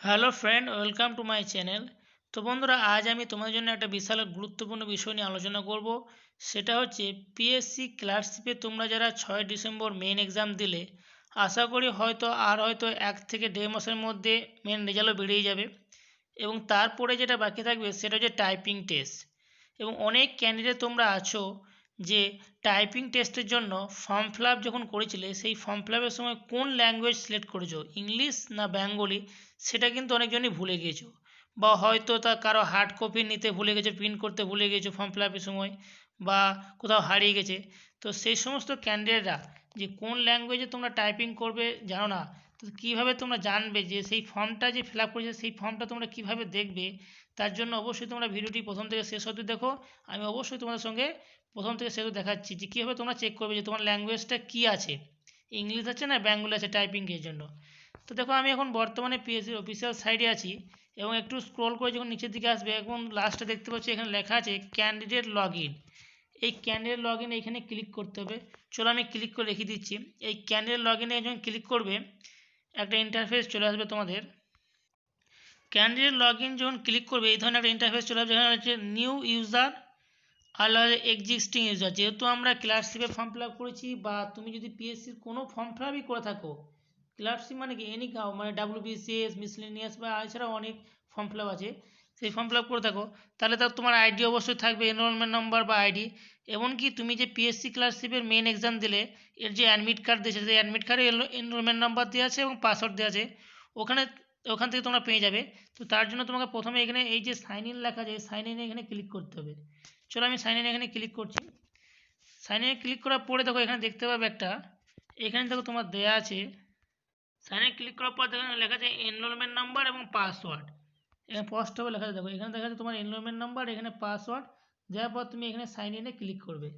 Hello friend, welcome to my channel. তো বন্ধুরা, আজ আমি তোমাদের জন্য একটা বিশাল গুরুত্বপূর্ণ বিষয় নিয়ে আলোচনা করব। সেটা হচ্ছে পিএসসি ক্লার্কশিপে তোমরা যারা 6 ডিসেম্বর মেন এক্সাম দিলে, আশা করি হয়তো 1 থেকে 1.5 মাসের মধ্যে মেন রেজাল্টও বেরিয়ে যাবে। এবং তারপরে যেটা বাকি থাকবে সেটা হচ্ছে টাইপিং টেস্ট। এবং অনেক ক্যান্ডিডেট তোমরা আছো যে টাইপিং টেস্টের জন্য ফর্ম ফিল আপ যখন করেছিলে, সেই ফর্ম ফিল আপের সময় কোন ল্যাঙ্গুয়েজ সিলেক্ট করেছো, ইংলিশ না বেঙ্গলি, সেটা কিন্তু অনেকজনই ভুলে গিয়েছো। বা হয়তো তা কারো হার্ড কপি নিতে ভুলে গেছো, প্রিন্ট করতে ভুলে গেছো ফর্ম ফিল আপের সময়, বা কোথাও হারিয়ে গেছে। তো সেই সমস্ত ক্যান্ডিডেটরা যে কোন ল্যাঙ্গুয়েজে তোমরা টাইপিং করবে জানো না, তো কীভাবে তোমরা জানবে যে সেই ফর্মটা যে ফিল আপ করেছে সেই ফর্মটা তোমরা কীভাবে দেখবে, তার জন্য অবশ্যই তোমরা ভিডিওটি প্রথম থেকে শেষ অবধি দেখো। আমি অবশ্যই তোমাদের সঙ্গে প্রথম থেকে শেষ অবধি দেখাচ্ছি যে কীভাবে তোমরা চেক করবে যে তোমার ল্যাঙ্গুয়েজটা কী আছে, ইংলিশ আছে না বেঙ্গলি আছে টাইপিংয়ের জন্য। তো দেখো, আমি এখন বর্তমানে পিএসসির অফিসিয়াল সাইটে আছি এবং একটু স্ক্রল করে যখন নিচের দিকে আসবে এবং লাস্টে দেখতে পাচ্ছি এখানে লেখা আছে ক্যান্ডিডেট লগ ইন। এই ক্যান্ডিডেট লগ ইন এখানে ক্লিক করতে হবে। চলো আমি ক্লিক করে রেখে দিচ্ছি। এই ক্যান্ডিডেট লগ ইনে যখন ক্লিক করবে একটা ইন্টারফেস চলে আসবে তোমাদের। ক্যান্ডিডেট লগ ইন যখন ক্লিক করবে এই ধরনের একটা ইন্টারফেস চলে আসবে, যেখানে হচ্ছে নিউ ইউজার আর এক্সিস্টিং ইউজার। যেহেতু আমরা ক্লার্কশিপে ফর্ম ফিল আপ করেছি, বা তুমি যদি পিএসসির কোনো ফর্ম ফিল আপই করে থাকো, ক্লার্কশিপ মানে কি এনি কাউ, মানে ডাব্লিউবিসিএস, মিসলেনিয়াস বা এছাড়াও অনেক ফর্ম ফিল আপ আছে, সেই ফর্ম ফিল আপ করে থাকো, তাহলে তার তোমার আইডি অবশ্যই থাকবে, এনরোলমেন্ট নম্বর বা আইডি। এমনকি তুমি যে পিএসসি ক্লার্কশিপের মেন এক্সাম দিলে এর যে অ্যাডমিট কার্ড দিয়েছে, সেই অ্যাডমিট কার্ডে এনরোলমেন্ট নাম্বার দেওয়া আছে এবং পাসওয়ার্ড দেওয়া আছে। ওখানে ওখান থেকে তোমরা পেয়ে যাবে। তো তার জন্য তোমাকে প্রথমে এখানে এই যে সাইন ইন লেখা আছে, সাইন ইনে এখানে ক্লিক করতে হবে। চলো আমি সাইন ইন এখানে ক্লিক করছি। সাইন ইনে ক্লিক করার পরে দেখো এখানে দেখতে পাবে একটা, এখানে দেখো তোমার দেয়া আছে, সাইন ইন ক্লিক করার পর দেখো লেখা আছে এনরোলমেন্ট নাম্বার এবং পাসওয়ার্ড। এখানে স্পষ্ট হবে লেখা আছে, দেখো এখানে দেখা যাচ্ছে তোমার এনরোলমেন্ট নাম্বার, এখানে পাসওয়ার্ড দেওয়ার পর তুমি এখানে সাইন ইনে ক্লিক করবে।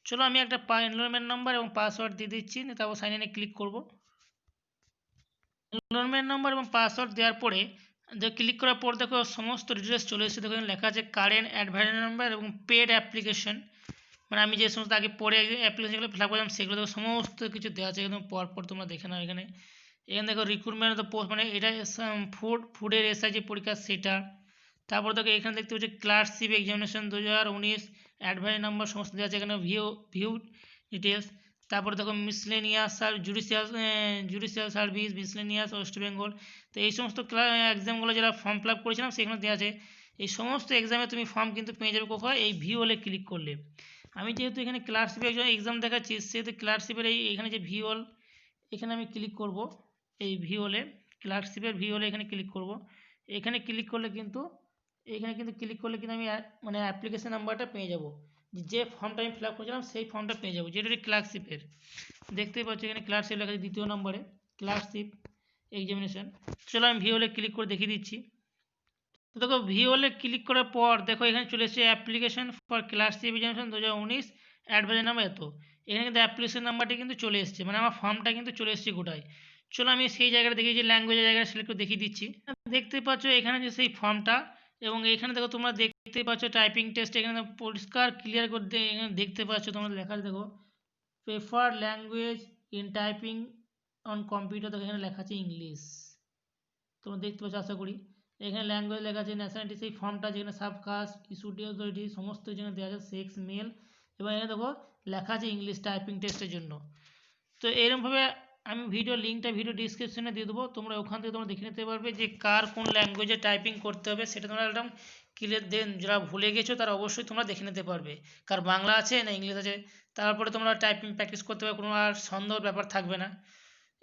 চলো আমি একটা এনরোলমেন্ট নাম্বার এবং পাসওয়ার্ড দিয়ে দিচ্ছি, তারপর সাইন ইনে ক্লিক করব। এনরোলমেন্ট নাম্বার এবং পাসওয়ার্ড দেওয়ার পরে ক্লিক করার পর দেখো সমস্ত ডিটেলস চলে এসেছে। দেখো এখানে লেখা আছে কারেন্ট অ্যাডভাইজার নাম্বার এবং পেড অ্যাপ্লিকেশন, মানে আমি যে সমস্ত আগে পরে অ্যাপ্লিকেশনগুলো ফিল আপ করলাম সেগুলো দেখো সমস্ত কিছু দেওয়া আছে একদম পরপর, তোমরা দেখে নাও। এখানে এখানে দেখো রিক্রুটমেন্ট অফ দ্য পোস্ট, মানে এটা ফুডের এসআই যে পরীক্ষা সেটা। তারপর দেখো এখানে দেখতে পাচ্ছি ক্লার্কশিপ এক্সামিনেশন 2019 অ্যাডভাইজার নাম্বার সমস্ত দেওয়া আছে এখানে, ভিউ ডিটেলস। তারপরে দেখো miscellaneous judicial service, miscellaneous West Bengal. তো এই সমস্ত এক্সামগুলো যারা ফর্ম ফিল আপ করেছিলাম সেখানে দেওয়া আছে। এই সমস্ত এক্সামে তুমি ফর্ম কিন্তু পেয়ে যাবে কোথায়, এই ভিউ হলে ক্লিক করলে। আমি যেহেতু এখানে ক্লার্কশিপের এক্সাম দেখাচ্ছি, সেহেতু ক্লার্কশিপের এখানে যে ভিউ হল, এখানে আমি ক্লিক করব। এই ভিউ হলে, ক্লার্কশিপের ভিউ হলে এখানে ক্লিক করব। এখানে ক্লিক করলে কিন্তু আমি মানে অ্যাপ্লিকেশন নাম্বারটা পেয়ে যাব, যে ফর্মটা আমি ফিল আপ করেছিলাম সেই ফর্মটা পেয়ে যাবো, যেটা ক্লার্কশিপের। দেখতেই পাচ্ছি এখানে ক্লার্কশিপ লেখা আছে 2য় নম্বরে, ক্লার্কশিপ এক্সামিনেশন। চলো আমি ভিউ হলে ক্লিক করে দেখিয়ে দিচ্ছি। তো দেখো ভিউ হলে ক্লিক করার পর দেখো এখানে চলে এসেছে application for clerkship examination 2019 advisor number এত। এখানে কিন্তু অ্যাপ্লিকেশন নাম্বারটি কিন্তু চলে এসেছে, মানে আমার ফর্মটা কিন্তু চলে এসেছে গোটায়। চলো আমি সেই জায়গাটা দেখি, যে ল্যাঙ্গুয়েজের জায়গাটা সিলেক্ট করে দেখিয়ে দিচ্ছি। দেখতে পাচ্ছ এখানে যে সেই ফর্মটা, এবং এখানে দেখো তোমরা দেখতে পাচ্ছ টাইপিং টেস্ট, এখানে পরিষ্কার ক্লিয়ার করে এখানে দেখতে পাচ্ছ তোমরা লেখা দেখো prefer language in typing on computer. দেখো এখানে লেখা আছে ইংলিশ, তোমরা দেখতে পাচ্ছ আশা করি। এখানে ল্যাঙ্গুয়েজ লেখা আছে, ন্যাশনালিটি সেই ফর্মটা যেখানে সাবকাস্ট ইস্যুটি অথরিটি সমস্ত যেখানে দেওয়া আছে, সেক্স মেল, এবং এখানে দেখো লেখা আছে ইংলিশ টাইপিং টেস্টের জন্য। তো এরকমভাবে আমি ভিডিও ডিসক্রিপশনে দিয়ে দেবো, তোমরা ওখান থেকে তোমরা দেখে নিতে পারবে যে কার কোন ল্যাঙ্গুয়েজে টাইপিং করতে হবে, সেটা তোমরা একদম ক্লিয়ার দেন। যারা ভুলে গেছো তারা অবশ্যই তোমরা দেখে নিতে পারবে কার বাংলা আছে না ইংলিশ আছে। তারপরে তোমরা টাইপিং প্র্যাকটিস করতে পারবে, কোনো আর সন্দেহ ব্যাপার থাকবে না।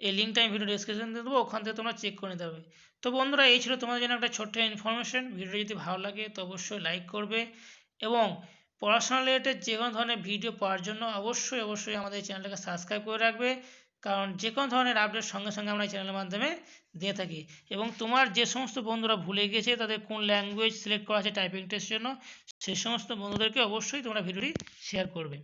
এই লিঙ্কটা আমি ভিডিও ডিসক্রিপশনে দিয়ে দেবো, ওখান থেকে তোমরা চেক করে নিতে পারবে। তো বন্ধুরা, এই ছিল তোমাদের জন্য একটা ছোট্ট ইনফরমেশন। ভিডিওটি যদি ভালো লাগে তো অবশ্যই লাইক করবে, এবং পড়াশোনা রিলেটেড যে কোনো ধরনের ভিডিও পাওয়ার জন্য অবশ্যই আমাদের চ্যানেলটাকে সাবস্ক্রাইব করে রাখবে, কারণ যে কোনো ধরনের আপডেট সঙ্গে সঙ্গে আমরা এই চ্যানেলের মাধ্যমে দিয়ে থাকি। এবং তোমার যে সমস্ত বন্ধুরা ভুলে গেছে তাদের কোন ল্যাঙ্গুয়েজ সিলেক্ট করা আছে টাইপিং টেস্টের জন্য, সেই সমস্ত বন্ধুদেরকে অবশ্যই তোমরা ভিডিওটি শেয়ার করবে।